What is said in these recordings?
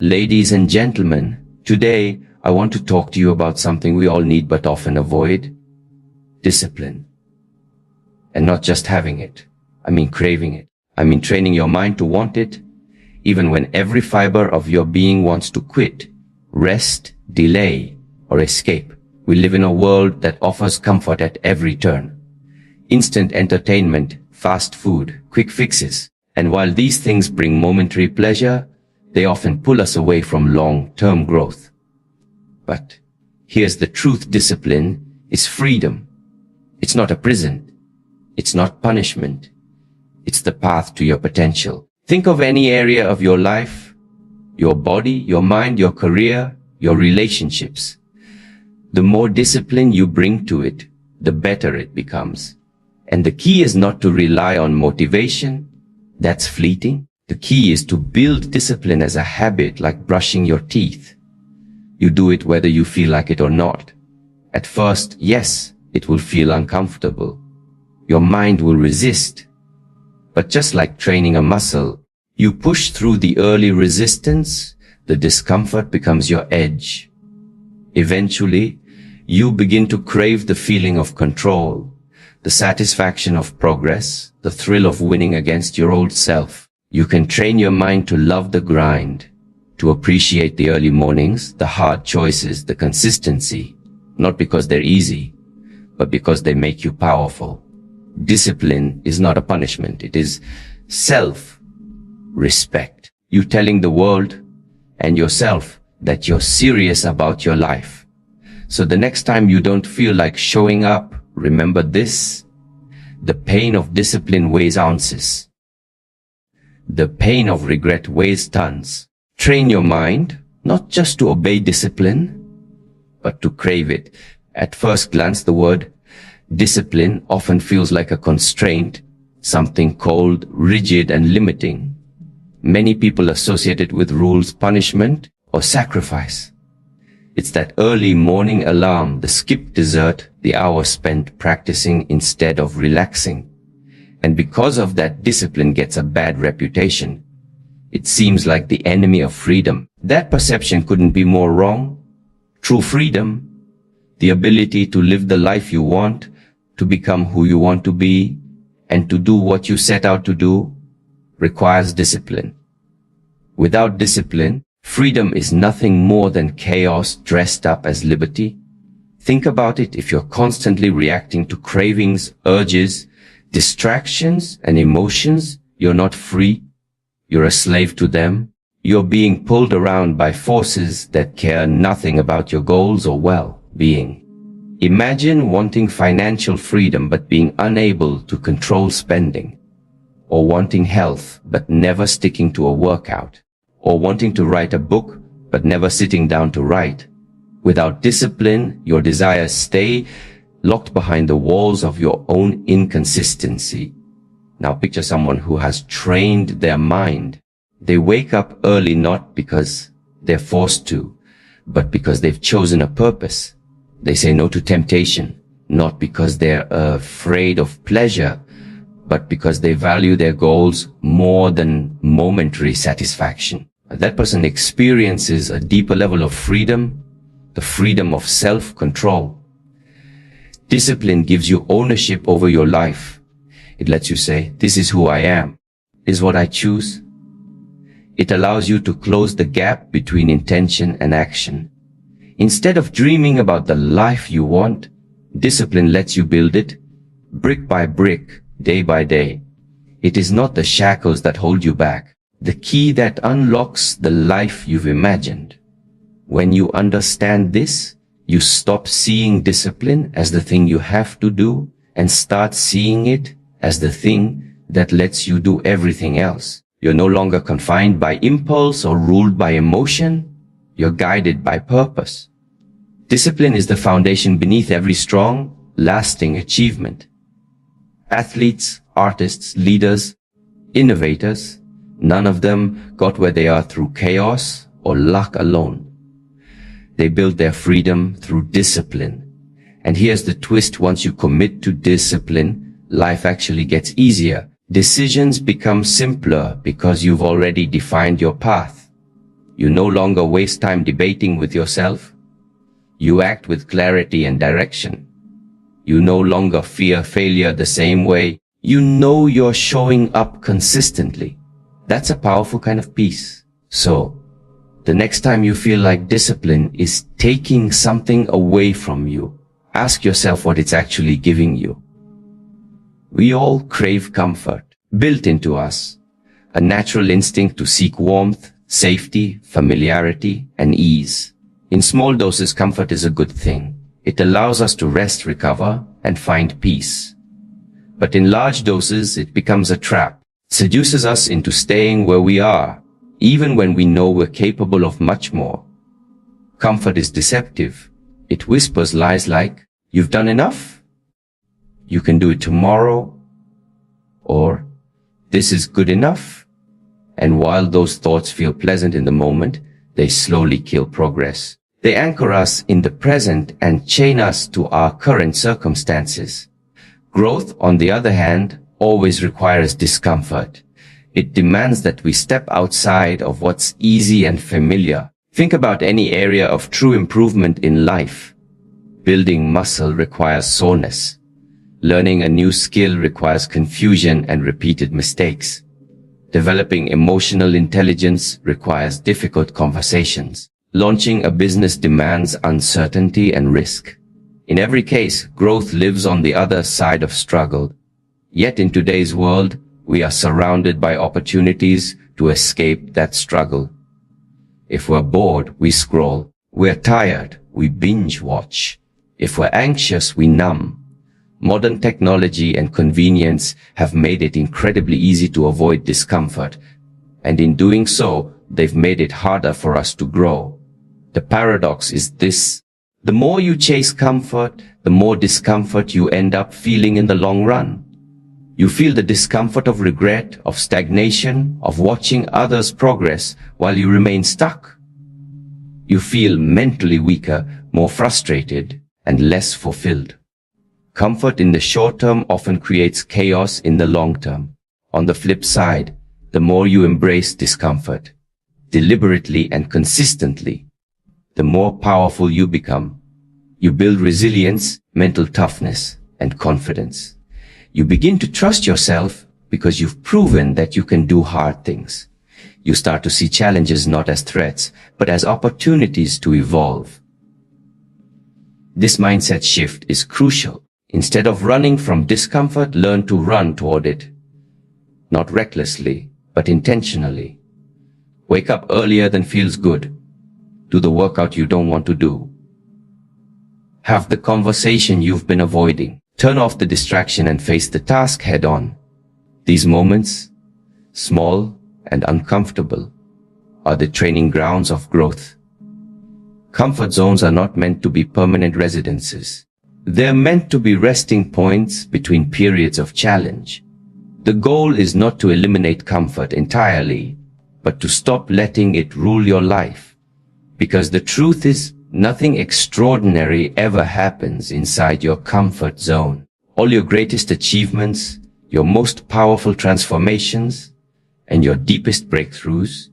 Ladies and gentlemen, today I want to talk to you about something we all need but often avoid: discipline. And not just having it. I mean craving it. I mean training your mind to want it, even when every fiber of your being wants to quit, rest, delay, or escape. We live in a world that offers comfort at every turn. Instant entertainment, fast food, quick fixes. And while these things bring momentary pleasure, they often pull us away from long-term growth. But here's the truth: discipline is freedom. It's not a prison. It's not punishment. It's the path to your potential. Think of any area of your life, your body, your mind, your career, your relationships. The more discipline you bring to it, the better it becomes. And the key is not to rely on motivation. That's fleeting. The key is to build discipline as a habit, like brushing your teeth. You do it whether you feel like it or not. At first, yes, it will feel uncomfortable. Your mind will resist. But just like training a muscle, you push through the early resistance, the discomfort becomes your edge. Eventually, you begin to crave the feeling of control, the satisfaction of progress, the thrill of winning against your old self. You can train your mind to love the grind, to appreciate the early mornings, the hard choices, the consistency, not because they're easy, but because they make you powerful. Discipline is not a punishment. It is self-respect. You telling the world and yourself that you're serious about your life. So the next time you don't feel like showing up, remember this: the pain of discipline weighs ounces. The pain of regret weighs tons. Train your mind, not just to obey discipline, but to crave it. At first glance, the word discipline often feels like a constraint, something cold, rigid, and limiting. Many people associate it with rules, punishment, or sacrifice. It's that early morning alarm, the skipped dessert, the hour spent practicing instead of relaxing. And because of that, discipline gets a bad reputation. It seems like the enemy of freedom. That perception couldn't be more wrong. True freedom, the ability to live the life you want, to become who you want to be, and to do what you set out to do, requires discipline. Without discipline, freedom is nothing more than chaos dressed up as liberty. Think about it: if you're constantly reacting to cravings, urges, distractions, and emotions, you're not free. You're a slave to them. You're being pulled around by forces that care nothing about your goals or well-being. Imagine wanting financial freedom but being unable to control spending, or wanting health but never sticking to a workout, or wanting to write a book but never sitting down to write. Without discipline, your desires stay locked behind the walls of your own inconsistency. Now picture someone who has trained their mind. They wake up early not because they're forced to, but because they've chosen a purpose. They say no to temptation, not because they're afraid of pleasure, but because they value their goals more than momentary satisfaction. That person experiences a deeper level of freedom, the freedom of self-control. Discipline gives you ownership over your life. It lets you say, this is who I am. This is what I choose. It allows you to close the gap between intention and action. Instead of dreaming about the life you want, discipline lets you build it, brick by brick, day by day. It is not the shackles that hold you back, the key that unlocks the life you've imagined. When you understand this, you stop seeing discipline as the thing you have to do and start seeing it as the thing that lets you do everything else. You're no longer confined by impulse or ruled by emotion. You're guided by purpose. Discipline is the foundation beneath every strong, lasting achievement. Athletes, artists, leaders, innovators, none of them got where they are through chaos or luck alone. They build their freedom through discipline. And here's the twist: once you commit to discipline, life actually gets easier. Decisions become simpler because you've already defined your path. You no longer waste time debating with yourself. You act with clarity and direction. You no longer fear failure the same way. You know you're showing up consistently. That's a powerful kind of peace. So, the next time you feel like discipline is taking something away from you, ask yourself what it's actually giving you. We all crave comfort, built into us, a natural instinct to seek warmth, safety, familiarity, and ease. In small doses, comfort is a good thing. It allows us to rest, recover, and find peace. But in large doses, it becomes a trap. It seduces us into staying where we are, even when we know we're capable of much more. Comfort is deceptive. It whispers lies like, "You've done enough? You can do it tomorrow," or "This is good enough." And while those thoughts feel pleasant in the moment, they slowly kill progress. They anchor us in the present and chain us to our current circumstances. Growth, on the other hand, always requires discomfort. It demands that we step outside of what's easy and familiar. Think about any area of true improvement in life. Building muscle requires soreness. Learning a new skill requires confusion and repeated mistakes. Developing emotional intelligence requires difficult conversations. Launching a business demands uncertainty and risk. In every case, growth lives on the other side of struggle. Yet in today's world, we are surrounded by opportunities to escape that struggle. If we're bored, we scroll. We're tired, we binge watch. If we're anxious, we numb. Modern technology and convenience have made it incredibly easy to avoid discomfort, and in doing so, they've made it harder for us to grow. The paradox is this: the more you chase comfort, the more discomfort you end up feeling in the long run. You feel the discomfort of regret, of stagnation, of watching others progress while you remain stuck. You feel mentally weaker, more frustrated, and less fulfilled. Comfort in the short term often creates chaos in the long term. On the flip side, the more you embrace discomfort, deliberately and consistently, the more powerful you become. You build resilience, mental toughness, and confidence. You begin to trust yourself because you've proven that you can do hard things. You start to see challenges not as threats, but as opportunities to evolve. This mindset shift is crucial. Instead of running from discomfort, learn to run toward it. Not recklessly, but intentionally. Wake up earlier than feels good. Do the workout you don't want to do. Have the conversation you've been avoiding. Turn off the distraction and face the task head on. These moments, small and uncomfortable, are the training grounds of growth. Comfort zones are not meant to be permanent residences. They're meant to be resting points between periods of challenge. The goal is not to eliminate comfort entirely, but to stop letting it rule your life. Because the truth is, nothing extraordinary ever happens inside your comfort zone. All your greatest achievements, your most powerful transformations, and your deepest breakthroughs,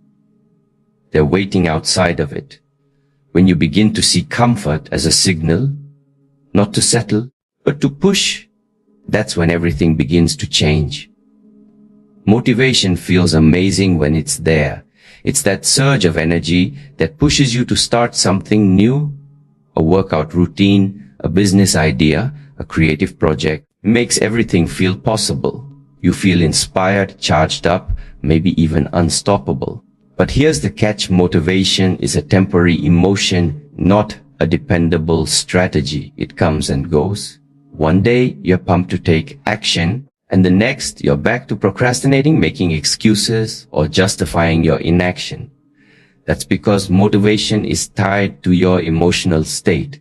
they're waiting outside of it. When you begin to see comfort as a signal, not to settle, but to push, that's when everything begins to change. Motivation feels amazing when it's there. It's that surge of energy that pushes you to start something new, a workout routine, a business idea, a creative project. It makes everything feel possible. You feel inspired, charged up, maybe even unstoppable. But here's the catch: motivation is a temporary emotion, not a dependable strategy. It comes and goes. One day you're pumped to take action, and the next you're back to procrastinating, making excuses, or justifying your inaction. That's because motivation is tied to your emotional state,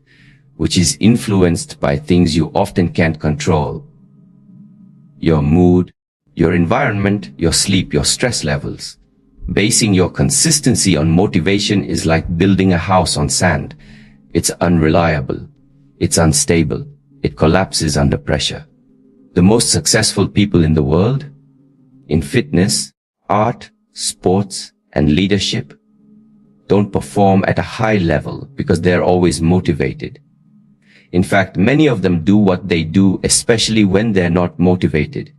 which is influenced by things you often can't control. Your mood, your environment, your sleep, your stress levels. Basing your consistency on motivation is like building a house on sand. It's unreliable. It's unstable. It collapses under pressure. The most successful people in the world, in fitness, art, sports, and leadership, don't perform at a high level because they're always motivated. In fact, many of them do what they do, especially when they're not motivated.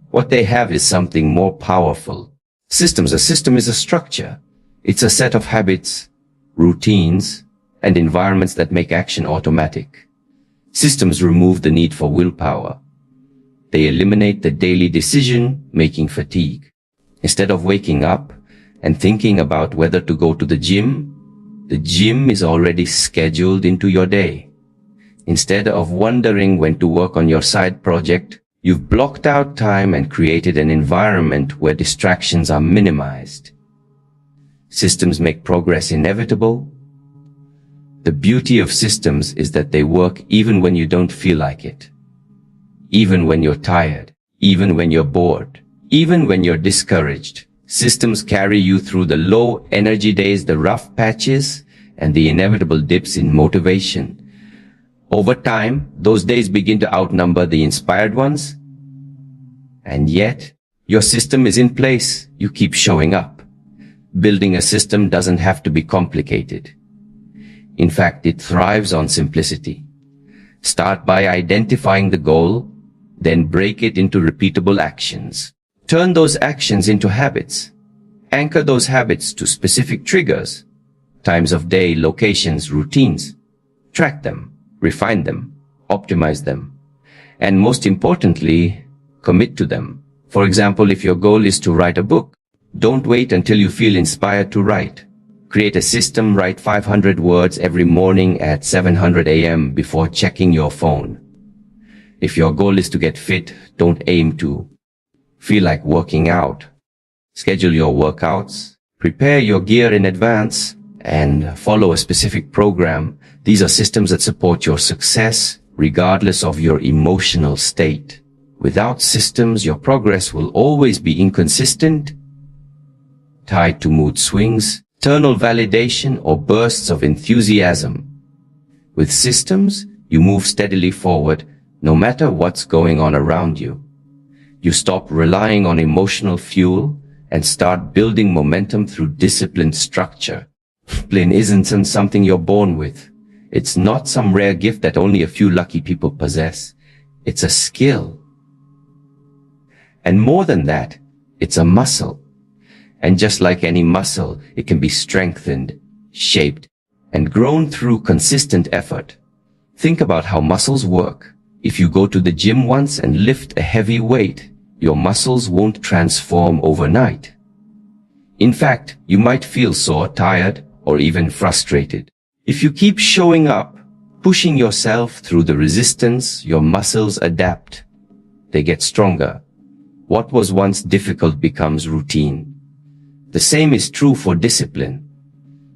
What they have is something more powerful. Systems. A system is a structure. It's a set of habits, routines, and environments that make action automatic. Systems remove the need for willpower. They eliminate the daily decision-making fatigue. Instead of waking up and thinking about whether to go to the gym is already scheduled into your day. Instead of wondering when to work on your side project, you've blocked out time and created an environment where distractions are minimized. Systems make progress inevitable. The beauty of systems is that they work even when you don't feel like it. Even when you're tired, even when you're bored, even when you're discouraged. Systems carry you through the low energy days, the rough patches, and the inevitable dips in motivation. Over time, those days begin to outnumber the inspired ones. And yet, your system is in place. You keep showing up. Building a system doesn't have to be complicated. In fact, it thrives on simplicity. Start by identifying the goal, then break it into repeatable actions. Turn those actions into habits. Anchor those habits to specific triggers, times of day, locations, routines. Track them, refine them, optimize them, and most importantly, commit to them. For example, if your goal is to write a book, don't wait until you feel inspired to write. Create a system, write 500 words every morning at 700 a.m. before checking your phone. If your goal is to get fit, don't aim to feel like working out. Schedule your workouts, prepare your gear in advance, and follow a specific program. These are systems that support your success, regardless of your emotional state. Without systems, your progress will always be inconsistent, tied to mood swings, external validation, or bursts of enthusiasm. With systems, you move steadily forward, no matter what's going on around you. You stop relying on emotional fuel and start building momentum through disciplined structure. Discipline isn't something you're born with. It's not some rare gift that only a few lucky people possess. It's a skill. And more than that, it's a muscle. And just like any muscle, it can be strengthened, shaped, and grown through consistent effort. Think about how muscles work. If you go to the gym once and lift a heavy weight, your muscles won't transform overnight. In fact, you might feel sore, tired, or even frustrated. If you keep showing up, pushing yourself through the resistance, your muscles adapt. They get stronger. What was once difficult becomes routine. The same is true for discipline.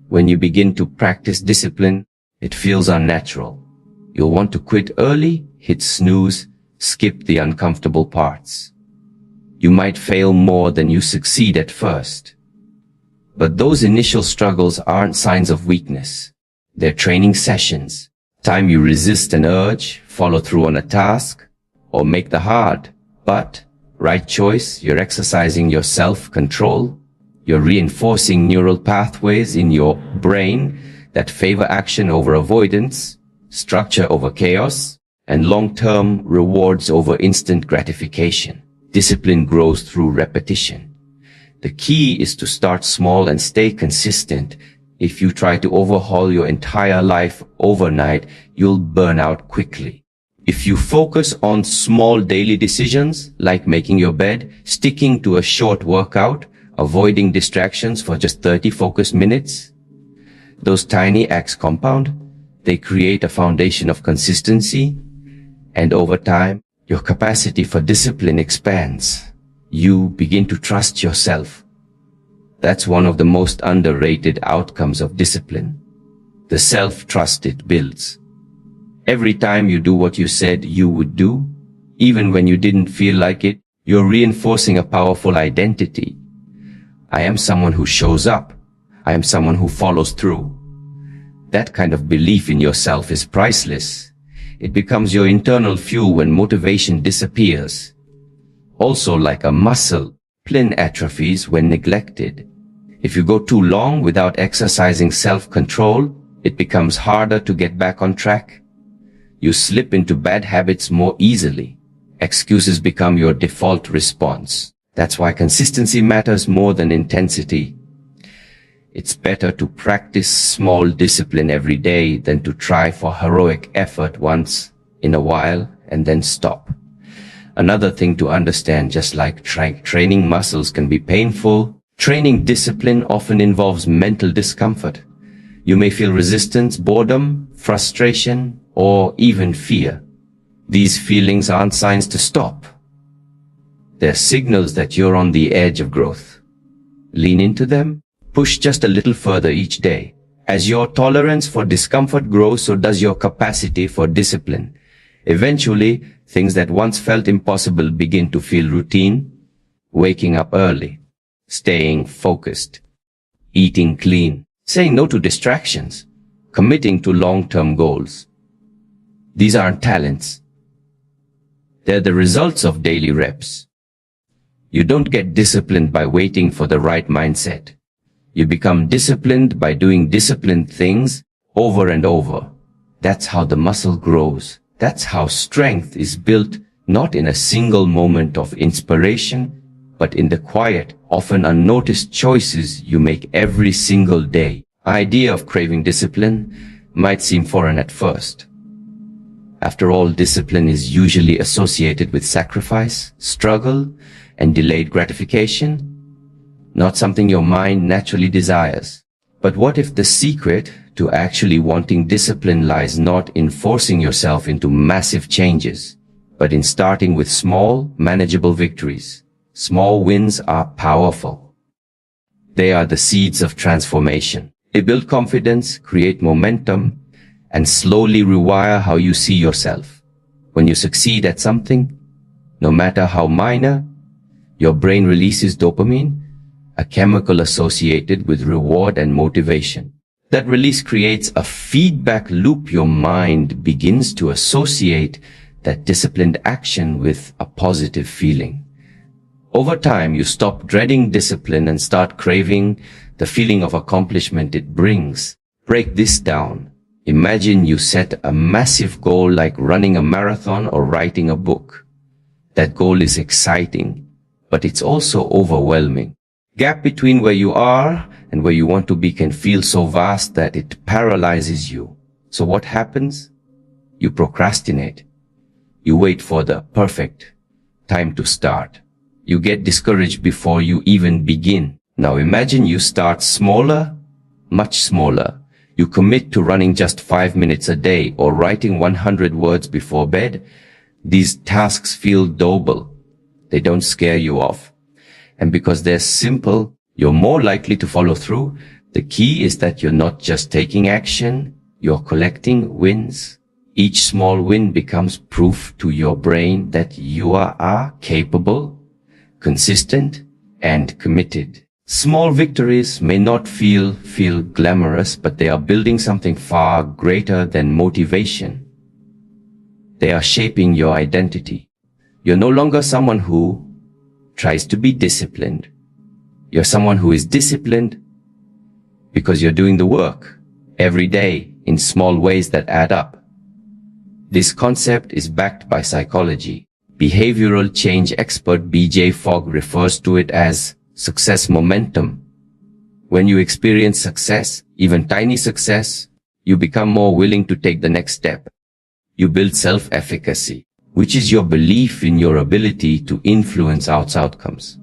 When you begin to practice discipline, it feels unnatural. You'll want to quit early, hit snooze, skip the uncomfortable parts. You might fail more than you succeed at first. But those initial struggles aren't signs of weakness. They're training sessions. Time you resist an urge, follow through on a task, or make the hard, but right choice. You're exercising your self-control. You're reinforcing neural pathways in your brain that favor action over avoidance, structure over chaos, and long-term rewards over instant gratification. Discipline grows through repetition. The key is to start small and stay consistent. If you try to overhaul your entire life overnight, you'll burn out quickly. If you focus on small daily decisions, like making your bed, sticking to a short workout, avoiding distractions for just 30 focused minutes, those tiny acts compound. They create a foundation of consistency, and over time, your capacity for discipline expands. You begin to trust yourself. That's one of the most underrated outcomes of discipline. The self-trust it builds. Every time you do what you said you would do, even when you didn't feel like it, you're reinforcing a powerful identity. I am someone who shows up. I am someone who follows through. That kind of belief in yourself is priceless. It becomes your internal fuel when motivation disappears. Also, like a muscle, discipline atrophies when neglected. If you go too long without exercising self-control, it becomes harder to get back on track. You slip into bad habits more easily. Excuses become your default response. That's why consistency matters more than intensity. It's better to practice small discipline every day than to try for heroic effort once in a while and then stop. Another thing to understand, just like training muscles can be painful, training discipline often involves mental discomfort. You may feel resistance, boredom, frustration, or even fear. These feelings aren't signs to stop. They're signals that you're on the edge of growth. Lean into them. Push just a little further each day. As your tolerance for discomfort grows, so does your capacity for discipline. Eventually, things that once felt impossible begin to feel routine. Waking up early, staying focused, eating clean, saying no to distractions, committing to long-term goals. These aren't talents. They're the results of daily reps. You don't get disciplined by waiting for the right mindset. You become disciplined by doing disciplined things over and over. That's how the muscle grows. That's how strength is built, not in a single moment of inspiration, but in the quiet, often unnoticed choices you make every single day. The idea of craving discipline might seem foreign at first. After all, discipline is usually associated with sacrifice, struggle, and delayed gratification, not something your mind naturally desires. But what if the secret to actually wanting discipline lies not in forcing yourself into massive changes, but in starting with small, manageable victories? Small wins are powerful. They are the seeds of transformation. They build confidence, create momentum, and slowly rewire how you see yourself. When you succeed at something, no matter how minor, your brain releases dopamine, a chemical associated with reward and motivation. That release creates a feedback loop. Your mind begins to associate that disciplined action with a positive feeling. Over time, you stop dreading discipline and start craving the feeling of accomplishment it brings. Break this down. Imagine you set a massive goal like running a marathon or writing a book. That goal is exciting, but it's also overwhelming. Gap between where you are and where you want to be can feel so vast that it paralyzes you. So what happens? You procrastinate. You wait for the perfect time to start. You get discouraged before you even begin. Now imagine you start smaller, much smaller. You commit to running just 5 minutes a day or writing 100 words before bed. These tasks feel doable. They don't scare you off. And because they're simple, you're more likely to follow through. The key is that you're not just taking action, you're collecting wins. Each small win becomes proof to your brain that you are capable, consistent, and committed. Small victories may not feel glamorous, but they are building something far greater than motivation. They are shaping your identity. You're no longer someone who tries to be disciplined. You're someone who is disciplined because you're doing the work every day in small ways that add up. This concept is backed by psychology. Behavioral change expert B.J. Fogg refers to it as success momentum. When you experience success, even tiny success, you become more willing to take the next step. You build self-efficacy, which is your belief in your ability to influence outcomes.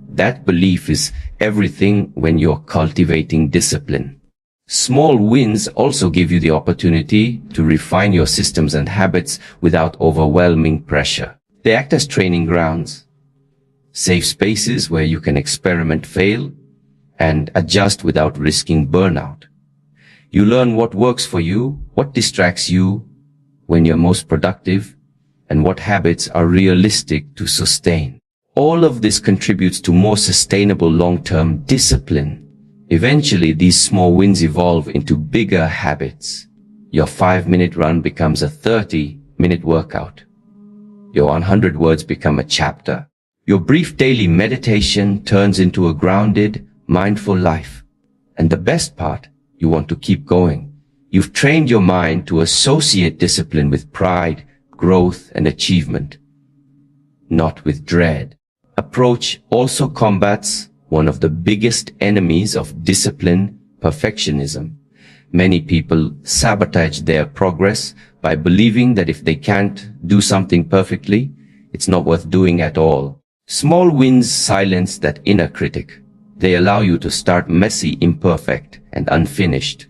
That belief is everything when you're cultivating discipline. Small wins also give you the opportunity to refine your systems and habits without overwhelming pressure. They act as training grounds, safe spaces where you can experiment, fail, and adjust without risking burnout. You learn what works for you, what distracts you when you're most productive, and what habits are realistic to sustain. All of this contributes to more sustainable long-term discipline. Eventually, these small wins evolve into bigger habits. Your 5-minute run becomes a 30-minute workout. Your 100 words become a chapter. Your brief daily meditation turns into a grounded, mindful life. And the best part, you want to keep going. You've trained your mind to associate discipline with pride, growth, and achievement, not with dread. Approach also combats one of the biggest enemies of discipline, perfectionism. Many people sabotage their progress by believing that if they can't do something perfectly, it's not worth doing at all. Small wins silence that inner critic. They allow you to start messy, imperfect, and unfinished.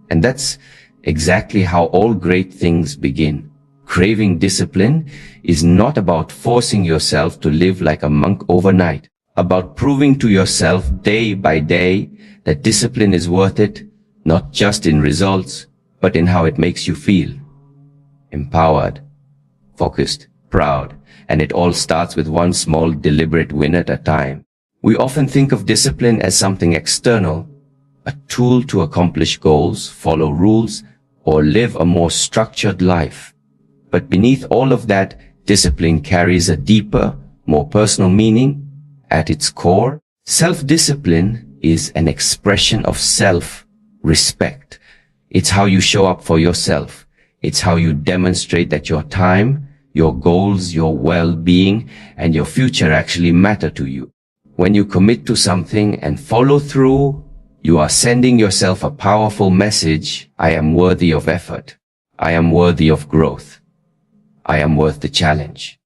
And that's exactly how all great things begin. Craving discipline is not about forcing yourself to live like a monk overnight, about proving to yourself day by day that discipline is worth it, not just in results, but in how it makes you feel. Empowered, focused, proud, and it all starts with one small deliberate win at a time. We often think of discipline as something external, a tool to accomplish goals, follow rules, or live a more structured life. But beneath all of that, discipline carries a deeper, more personal meaning. At its core, self-discipline is an expression of self-respect. It's how you show up for yourself. It's how you demonstrate that your time, your goals, your well-being, and your future actually matter to you. When you commit to something and follow through, you are sending yourself a powerful message. I am worthy of effort. I am worthy of growth. I am worth the challenge.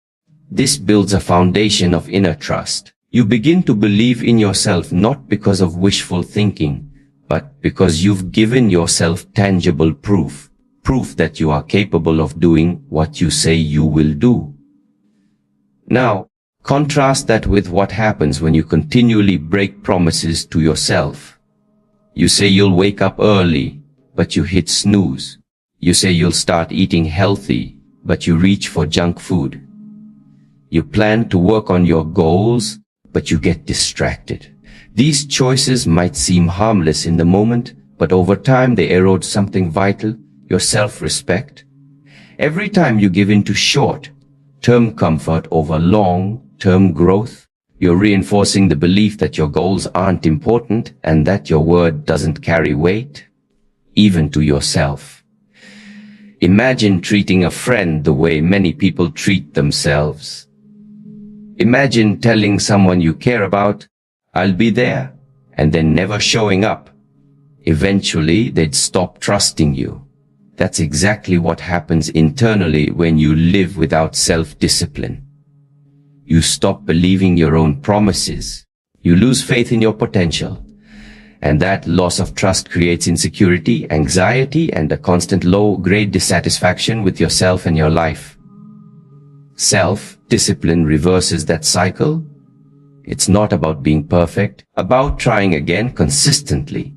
This builds a foundation of inner trust. You begin to believe in yourself not because of wishful thinking, but because you've given yourself tangible proof that you are capable of doing what you say you will do. Now, contrast that with what happens when you continually break promises to yourself. You say you'll wake up early, but you hit snooze. You say you'll start eating healthy, but you reach for junk food. You plan to work on your goals, but you get distracted. These choices might seem harmless in the moment, but over time they erode something vital, your self-respect. Every time you give in to short-term comfort over long-term growth, you're reinforcing the belief that your goals aren't important and that your word doesn't carry weight, even to yourself. Imagine treating a friend the way many people treat themselves. Imagine telling someone you care about, I'll be there, and then never showing up. Eventually, they'd stop trusting you. That's exactly what happens internally when you live without self-discipline. You stop believing your own promises. You lose faith in your potential. And that loss of trust creates insecurity, anxiety, and a constant low-grade dissatisfaction with yourself and your life. Self-discipline reverses that cycle. It's not about being perfect, about trying again consistently.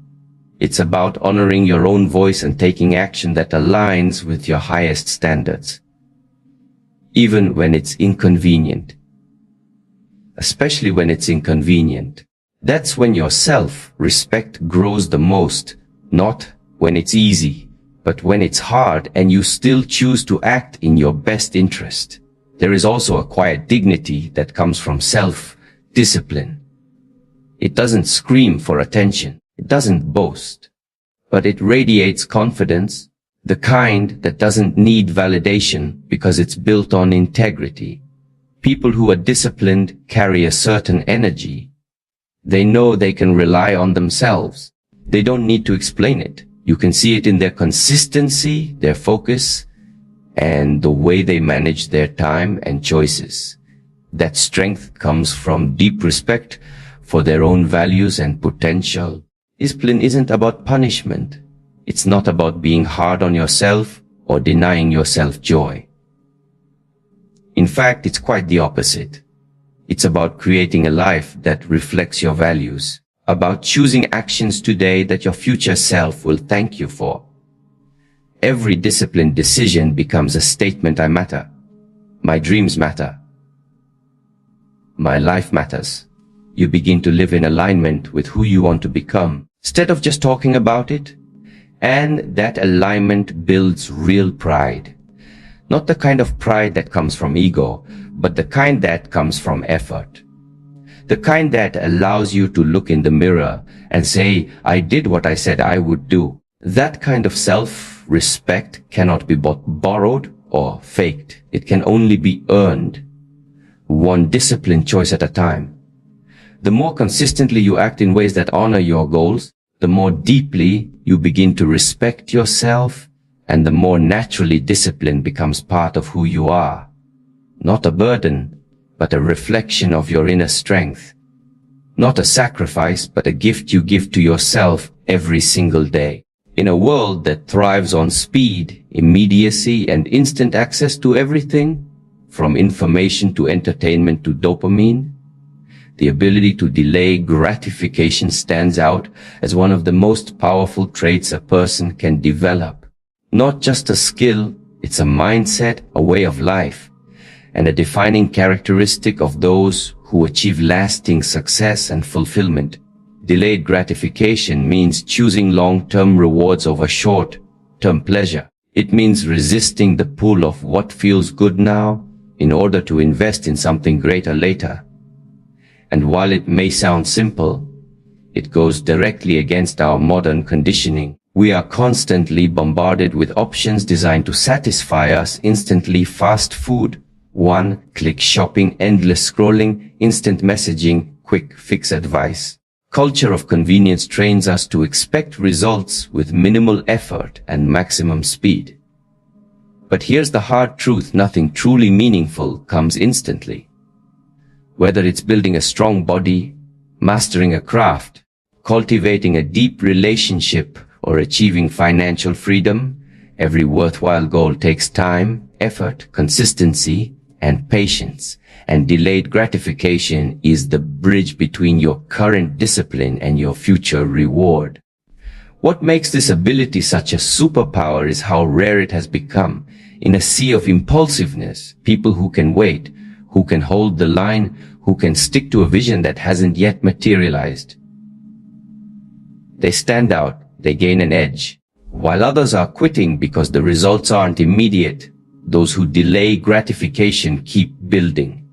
It's about honoring your own voice and taking action that aligns with your highest standards, even when it's inconvenient. Especially when it's inconvenient. That's when your self-respect grows the most, not when it's easy, but when it's hard and you still choose to act in your best interest. There is also a quiet dignity that comes from self-discipline. It doesn't scream for attention. It doesn't boast, but it radiates confidence, the kind that doesn't need validation because it's built on integrity. People who are disciplined carry a certain energy. They know they can rely on themselves. They don't need to explain it. You can see it in their consistency, their focus, and the way they manage their time and choices. That strength comes from deep respect for their own values and potential. Discipline isn't about punishment. It's not about being hard on yourself or denying yourself joy. In fact, it's quite the opposite. It's about creating a life that reflects your values, about choosing actions today that your future self will thank you for. Every disciplined decision becomes a statement: I matter. My dreams matter. My life matters. You begin to live in alignment with who you want to become, instead of just talking about it. And that alignment builds real pride. Not the kind of pride that comes from ego, but the kind that comes from effort. The kind that allows you to look in the mirror and say, I did what I said I would do. That kind of self-respect cannot be borrowed or faked. It can only be earned, one disciplined choice at a time. The more consistently you act in ways that honor your goals, the more deeply you begin to respect yourself, and the more naturally discipline becomes part of who you are. Not a burden, but a reflection of your inner strength. Not a sacrifice, but a gift you give to yourself every single day. In a world that thrives on speed, immediacy, and instant access to everything, from information to entertainment to dopamine, the ability to delay gratification stands out as one of the most powerful traits a person can develop. Not just a skill, it's a mindset, a way of life, and a defining characteristic of those who achieve lasting success and fulfillment. Delayed gratification means choosing long-term rewards over short-term pleasure. It means resisting the pull of what feels good now in order to invest in something greater later. And while it may sound simple, it goes directly against our modern conditioning. We are constantly bombarded with options designed to satisfy us instantly: fast food, one-click shopping, endless scrolling, instant messaging, quick fix advice. Culture of convenience trains us to expect results with minimal effort and maximum speed. But here's the hard truth: nothing truly meaningful comes instantly. Whether it's building a strong body, mastering a craft, cultivating a deep relationship, or achieving financial freedom, every worthwhile goal takes time, effort, consistency, and patience. And delayed gratification is the bridge between your current discipline and your future reward. What makes this ability such a superpower is how rare it has become. In a sea of impulsiveness, people who can wait, who can hold the line, who can stick to a vision that hasn't yet materialized, they stand out, they gain an edge. While others are quitting because the results aren't immediate, those who delay gratification keep building.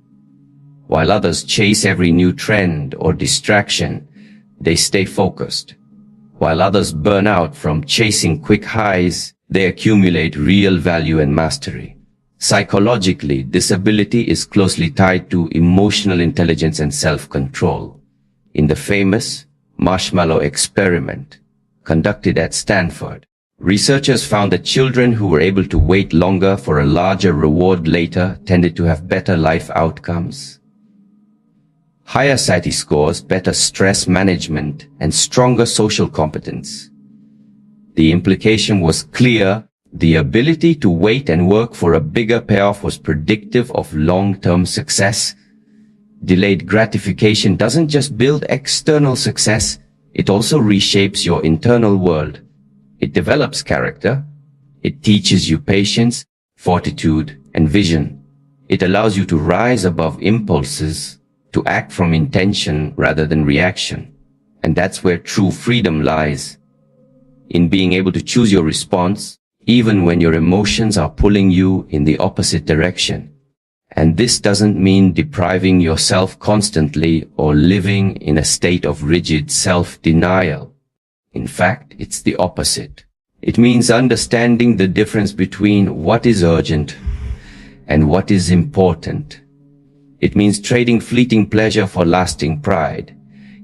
While others chase every new trend or distraction, they stay focused. While others burn out from chasing quick highs, they accumulate real value and mastery. Psychologically, this ability is closely tied to emotional intelligence and self-control. In the famous marshmallow experiment conducted at Stanford, researchers found that children who were able to wait longer for a larger reward later tended to have better life outcomes, higher SATI scores, better stress management, and stronger social competence. The implication was clear: the ability to wait and work for a bigger payoff was predictive of long-term success. Delayed gratification doesn't just build external success, it also reshapes your internal world. It develops character. It teaches you patience, fortitude, and vision. It allows you to rise above impulses, to act from intention rather than reaction. And that's where true freedom lies, in being able to choose your response, even when your emotions are pulling you in the opposite direction. And this doesn't mean depriving yourself constantly or living in a state of rigid self-denial. In fact, it's the opposite. It means understanding the difference between what is urgent and what is important. It means trading fleeting pleasure for lasting pride.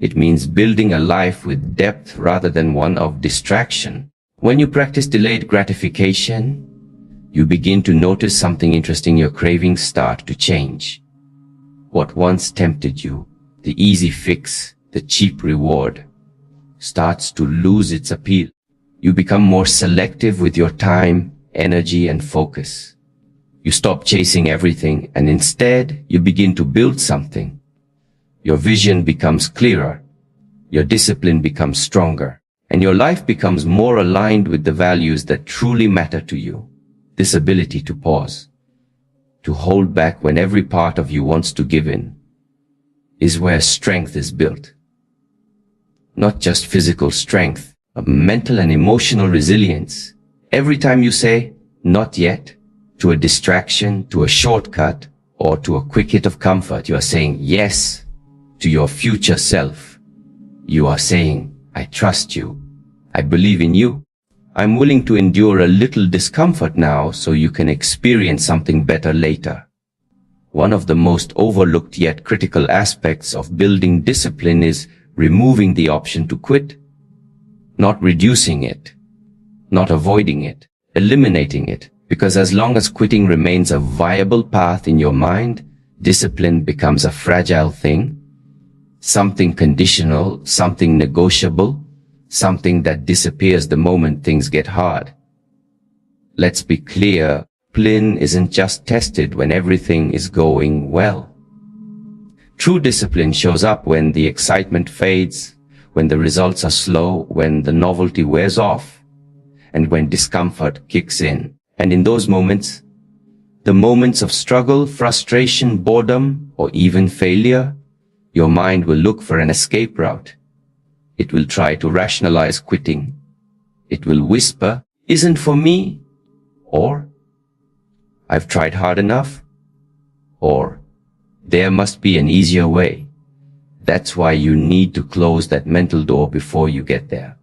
It means building a life with depth rather than one of distraction. When you practice delayed gratification, you begin to notice something interesting. Your cravings start to change. What once tempted you, the easy fix, the cheap reward, starts to lose its appeal. You become more selective with your time, energy, and focus. You stop chasing everything, and instead you begin to build something. Your vision becomes clearer, your discipline becomes stronger, and your life becomes more aligned with the values that truly matter to you. This ability to pause, to hold back when every part of you wants to give in, is where strength is built. Not just physical strength, but mental and emotional resilience. Every time you say, not yet, to a distraction, to a shortcut, or to a quick hit of comfort, you are saying yes To your future self, you are saying, I trust you. I believe in you. I'm willing to endure a little discomfort now so you can experience something better later. One of the most overlooked yet critical aspects of building discipline is removing the option to quit. Not reducing it, not avoiding it, eliminating it. Because as long as quitting remains a viable path in your mind, discipline becomes a fragile thing, something conditional, something negotiable, something that disappears the moment things get hard. Let's be clear, discipline isn't just tested when everything is going well. True discipline shows up when the excitement fades, when the results are slow, when the novelty wears off, and when discomfort kicks in. And in those moments, the moments of struggle, frustration, boredom, or even failure, your mind will look for an escape route. It will try to rationalize quitting. It will whisper, "Isn't for me," or "I've tried hard enough," or "There must be an easier way." That's why you need to close that mental door before you get there.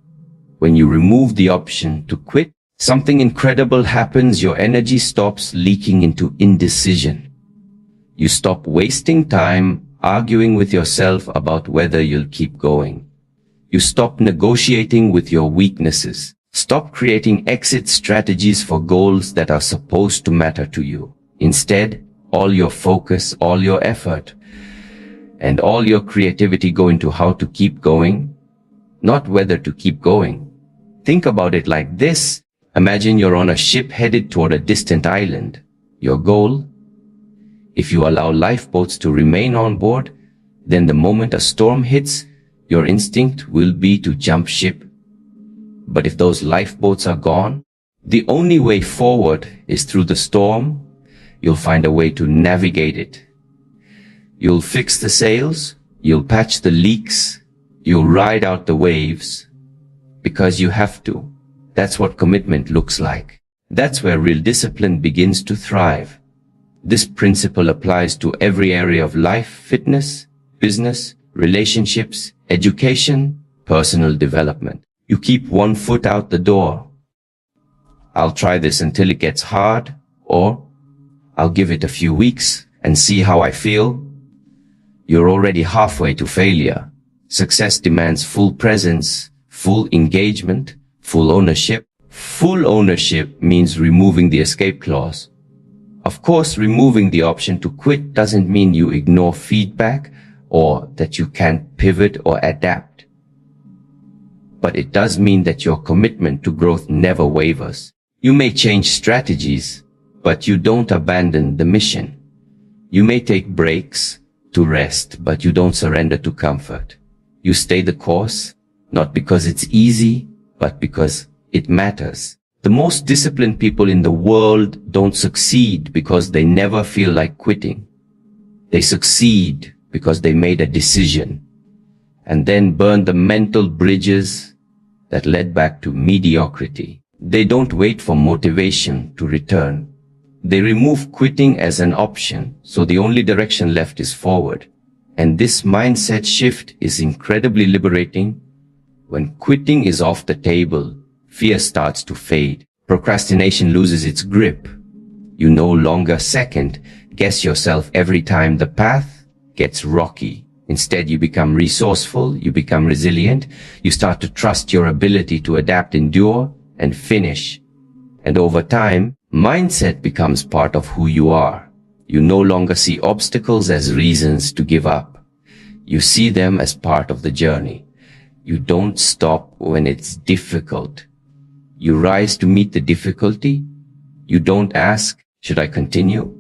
When you remove the option to quit, something incredible happens. Your energy stops leaking into indecision. You stop wasting time arguing with yourself about whether you'll keep going. You stop negotiating with your weaknesses. Stop creating exit strategies for goals that are supposed to matter to you. Instead, all your focus, all your effort, and all your creativity go into how to keep going, not whether to keep going. Think about it like this. Imagine you're on a ship headed toward a distant island. Your goal? If you allow lifeboats to remain on board, then the moment a storm hits, your instinct will be to jump ship. But if those lifeboats are gone, the only way forward is through the storm. You'll find a way to navigate it. You'll fix the sails, you'll patch the leaks, you'll ride out the waves, because you have to. That's what commitment looks like. That's where real discipline begins to thrive. This principle applies to every area of life: fitness, business, relationships, education, personal development. You keep one foot out the door. I'll try this until it gets hard, or I'll give it a few weeks and see how I feel. You're already halfway to failure. Success demands full presence, full engagement, full ownership. Full ownership means removing the escape clause. Of course, removing the option to quit doesn't mean you ignore feedback or that you can't pivot or adapt. But it does mean that your commitment to growth never wavers. You may change strategies, but you don't abandon the mission. You may take breaks to rest, but you don't surrender to comfort. You stay the course, not because it's easy, but because it matters. The most disciplined people in the world don't succeed because they never feel like quitting. They succeed because they made a decision and then burned the mental bridges that led back to mediocrity. They don't wait for motivation to return. They remove quitting as an option, so the only direction left is forward. And this mindset shift is incredibly liberating. When quitting is off the table, fear starts to fade. Procrastination loses its grip. You no longer second guess yourself every time the path gets rocky. Instead, you become resourceful, you become resilient, you start to trust your ability to adapt, endure, and finish. And over time, mindset becomes part of who you are. You no longer see obstacles as reasons to give up. You see them as part of the journey. You don't stop when it's difficult. You rise to meet the difficulty. You don't ask, should I continue?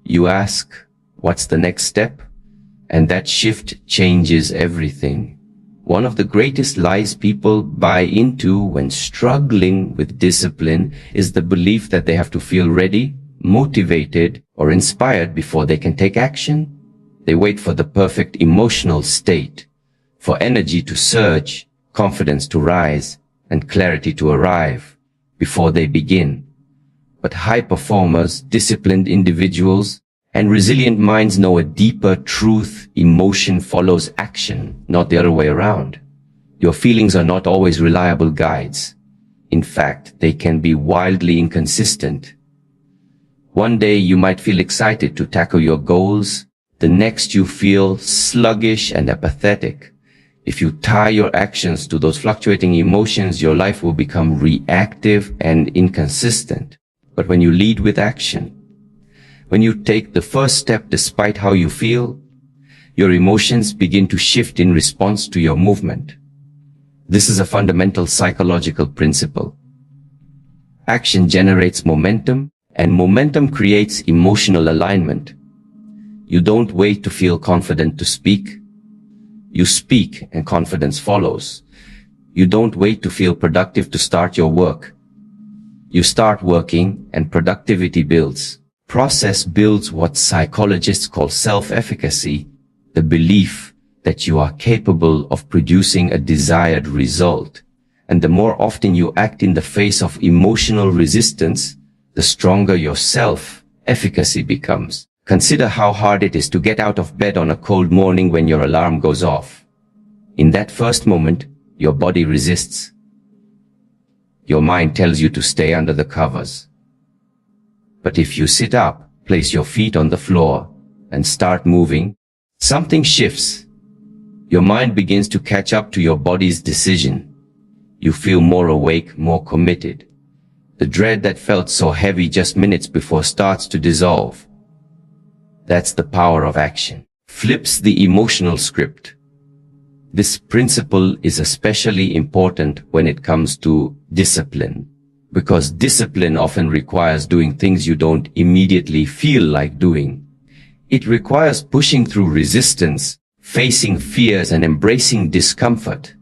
You ask, what's the next step? And that shift changes everything. One of the greatest lies people buy into when struggling with discipline is the belief that they have to feel ready, motivated, or inspired before they can take action. They wait for the perfect emotional state, for energy to surge, confidence to rise, and clarity to arrive before they begin. But high performers, disciplined individuals, And resilient minds know a deeper truth: emotion follows action, not the other way around. Your feelings are not always reliable guides. In fact, they can be wildly inconsistent. One day you might feel excited to tackle your goals. The next you feel sluggish and apathetic. If you tie your actions to those fluctuating emotions, your life will become reactive and inconsistent. But when you lead with action, when you take the first step despite how you feel, your emotions begin to shift in response to your movement. This is a fundamental psychological principle. Action generates momentum, and momentum creates emotional alignment. You don't wait to feel confident to speak. You speak and confidence follows. You don't wait to feel productive to start your work. You start working and productivity builds. Process builds what psychologists call self-efficacy, the belief that you are capable of producing a desired result. And the more often you act in the face of emotional resistance, the stronger your self-efficacy becomes. Consider how hard it is to get out of bed on a cold morning when your alarm goes off. In that first moment, your body resists. Your mind tells you to stay under the covers. But if you sit up, place your feet on the floor, and start moving, something shifts. Your mind begins to catch up to your body's decision. You feel more awake, more committed. The dread that felt so heavy just minutes before starts to dissolve. That's the power of action. Flips the emotional script. This principle is especially important when it comes to discipline, because discipline often requires doing things you don't immediately feel like doing. It requires pushing through resistance, facing fears, and embracing discomfort,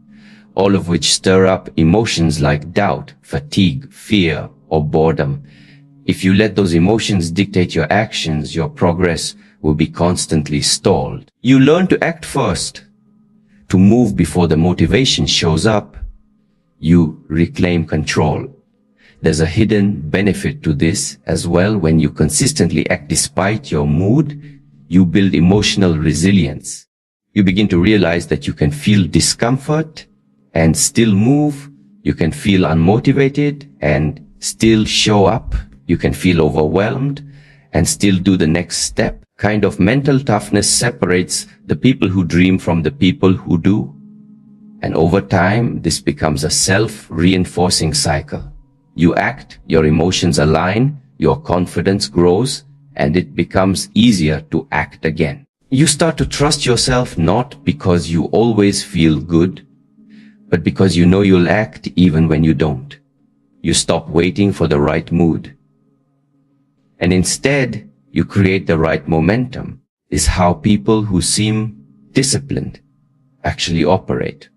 all of which stir up emotions like doubt, fatigue, fear, or boredom. If you let those emotions dictate your actions, your progress will be constantly stalled. You learn to act first, to move before the motivation shows up. You reclaim control. There's a hidden benefit to this as well. When you consistently act despite your mood, you build emotional resilience. You begin to realize that you can feel discomfort and still move. You can feel unmotivated and still show up. You can feel overwhelmed and still do the next step. Kind of mental toughness separates the people who dream from the people who do. And over time, this becomes a self-reinforcing cycle. You act, your emotions align, your confidence grows, and it becomes easier to act again. You start to trust yourself, not because you always feel good, but because you know you'll act even when you don't. You stop waiting for the right mood. And instead, you create the right momentum. Is how people who seem disciplined actually operate.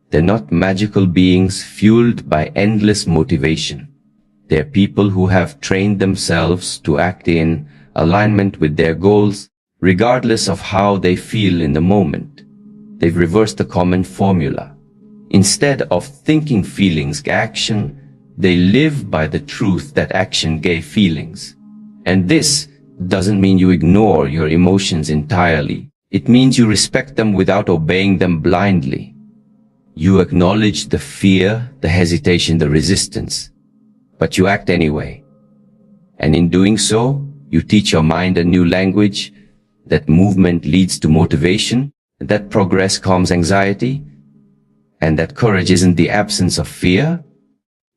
They're not magical beings fueled by endless motivation. They're people who have trained themselves to act in alignment with their goals, regardless of how they feel in the moment. They've reversed the common formula. Instead of thinking feelings action, they live by the truth that action gave feelings. And this doesn't mean you ignore your emotions entirely. It means you respect them without obeying them blindly. You acknowledge the fear, the hesitation, the resistance, but you act anyway. And in doing so, you teach your mind a new language, that movement leads to motivation, that progress calms anxiety, and that courage isn't the absence of fear,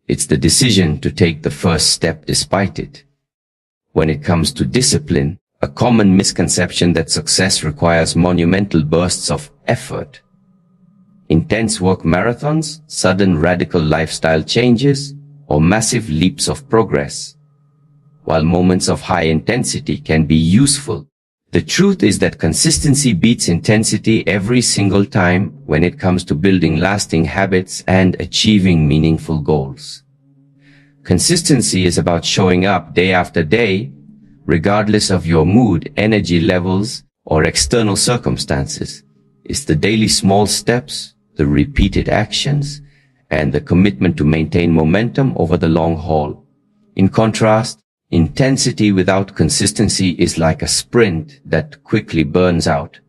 it's the decision to take the first step despite it. When it comes to discipline, a common misconception that success requires monumental bursts of effort, intense work marathons, sudden radical lifestyle changes, or massive leaps of progress. While moments of high intensity can be useful, the truth is that consistency beats intensity every single time when it comes to building lasting habits and achieving meaningful goals. Consistency is about showing up day after day, regardless of your mood, energy levels, or external circumstances. It's the daily small steps, the repeated actions, and the commitment to maintain momentum over the long haul. In contrast, Intensity without consistency is like a sprint that quickly burns out.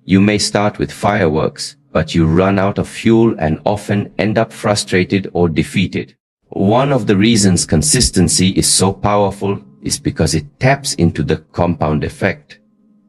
You may start with fireworks, but you run out of fuel and often end up frustrated or defeated. One of the reasons consistency is so powerful is because it taps into the compound effect.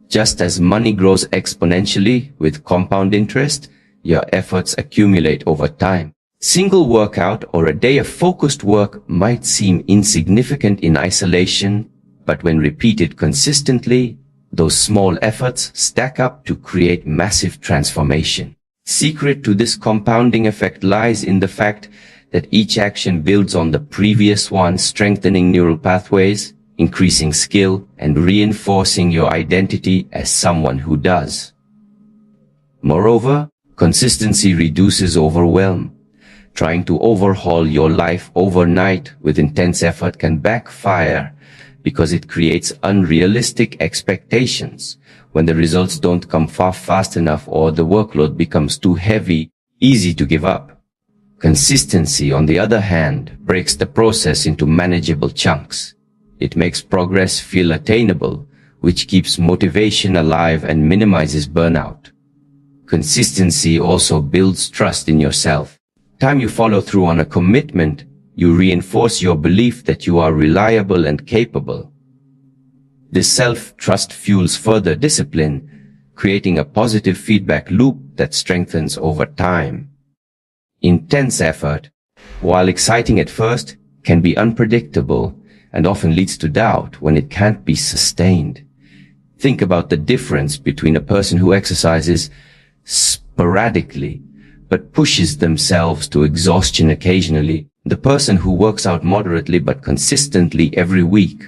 Just as money grows exponentially with compound interest, your efforts accumulate over time. Single workout or a day of focused work might seem insignificant in isolation, but when repeated consistently, those small efforts stack up to create massive transformation. Secret to this compounding effect lies in the fact that each action builds on the previous one, strengthening neural pathways, increasing skill, and reinforcing your identity as someone who does. Moreover, consistency reduces overwhelm. Trying to overhaul your life overnight with intense effort can backfire because it creates unrealistic expectations. When the results don't come fast enough or the workload becomes too heavy, easy to give up. Consistency, on the other hand, breaks the process into manageable chunks. It makes progress feel attainable, which keeps motivation alive and minimizes burnout. Consistency also builds trust in yourself. Time you follow through on a commitment, you reinforce your belief that you are reliable and capable. This self-trust fuels further discipline, creating a positive feedback loop that strengthens over time. Intense effort, while exciting at first, can be unpredictable and often leads to doubt when it can't be sustained. Think about the difference between a person who exercises sporadically but pushes themselves to exhaustion occasionally, the person who works out moderately but consistently every week.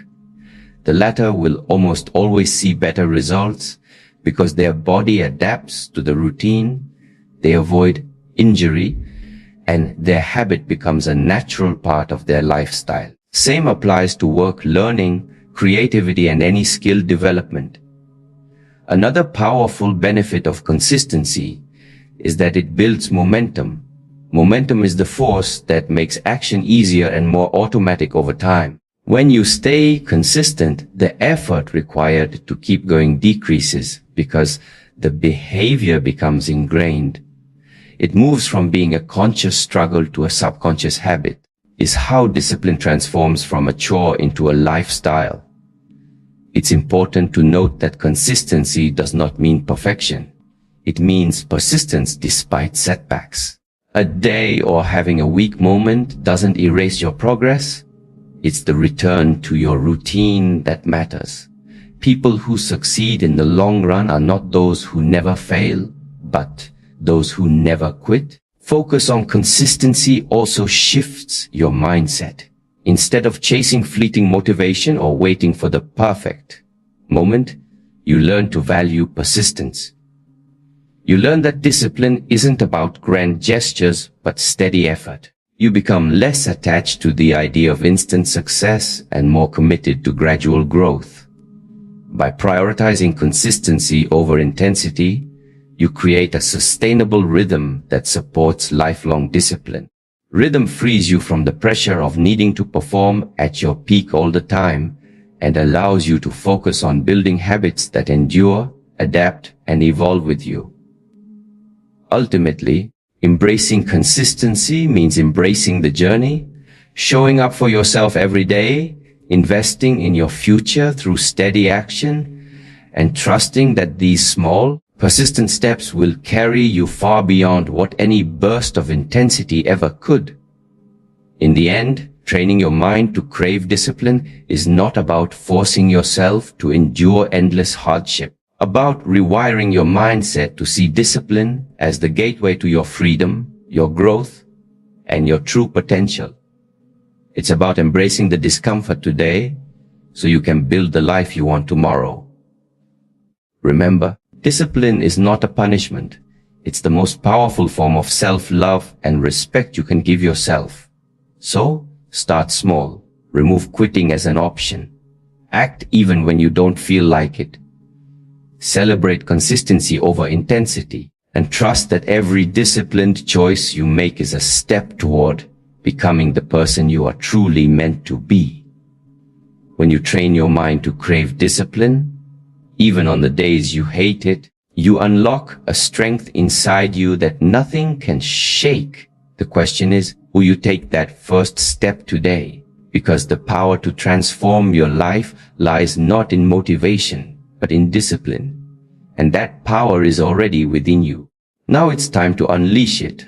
The latter will almost always see better results because their body adapts to the routine, they avoid injury, and their habit becomes a natural part of their lifestyle. Same applies to work, learning, creativity, and any skill development. Another powerful benefit of consistency is that it builds momentum. Momentum is the force that makes action easier and more automatic over time. When you stay consistent, the effort required to keep going decreases because the behavior becomes ingrained. It moves from being a conscious struggle to a subconscious habit. Is how discipline transforms from a chore into a lifestyle. It's important to note that consistency does not mean perfection. It means persistence despite setbacks. A day or having a weak moment doesn't erase your progress. It's the return to your routine that matters. People who succeed in the long run are not those who never fail, but those who never quit. Focus on consistency also shifts your mindset. Instead of chasing fleeting motivation or waiting for the perfect moment, you learn to value persistence. You learn that discipline isn't about grand gestures, but steady effort. You become less attached to the idea of instant success and more committed to gradual growth. By prioritizing consistency over intensity, you create a sustainable rhythm that supports lifelong discipline. Rhythm frees you from the pressure of needing to perform at your peak all the time and allows you to focus on building habits that endure, adapt, and evolve with you. Ultimately, embracing consistency means embracing the journey, showing up for yourself every day, investing in your future through steady action, and trusting that these small, persistent steps will carry you far beyond what any burst of intensity ever could. In the end, training your mind to crave discipline is not about forcing yourself to endure endless hardship. About rewiring your mindset to see discipline as the gateway to your freedom, your growth, and your true potential. It's about embracing the discomfort today so you can build the life you want tomorrow. Remember, discipline is not a punishment. It's the most powerful form of self-love and respect you can give yourself. So, start small. Remove quitting as an option. Act even when you don't feel like it. Celebrate consistency over intensity, and trust that every disciplined choice you make is a step toward becoming the person you are truly meant to be. When you train your mind to crave discipline, even on the days you hate it, you unlock a strength inside you that nothing can shake. The question is, will you take that first step today? Because the power to transform your life lies not in motivation, but in discipline. And that power is already within you. Now it's time to unleash it.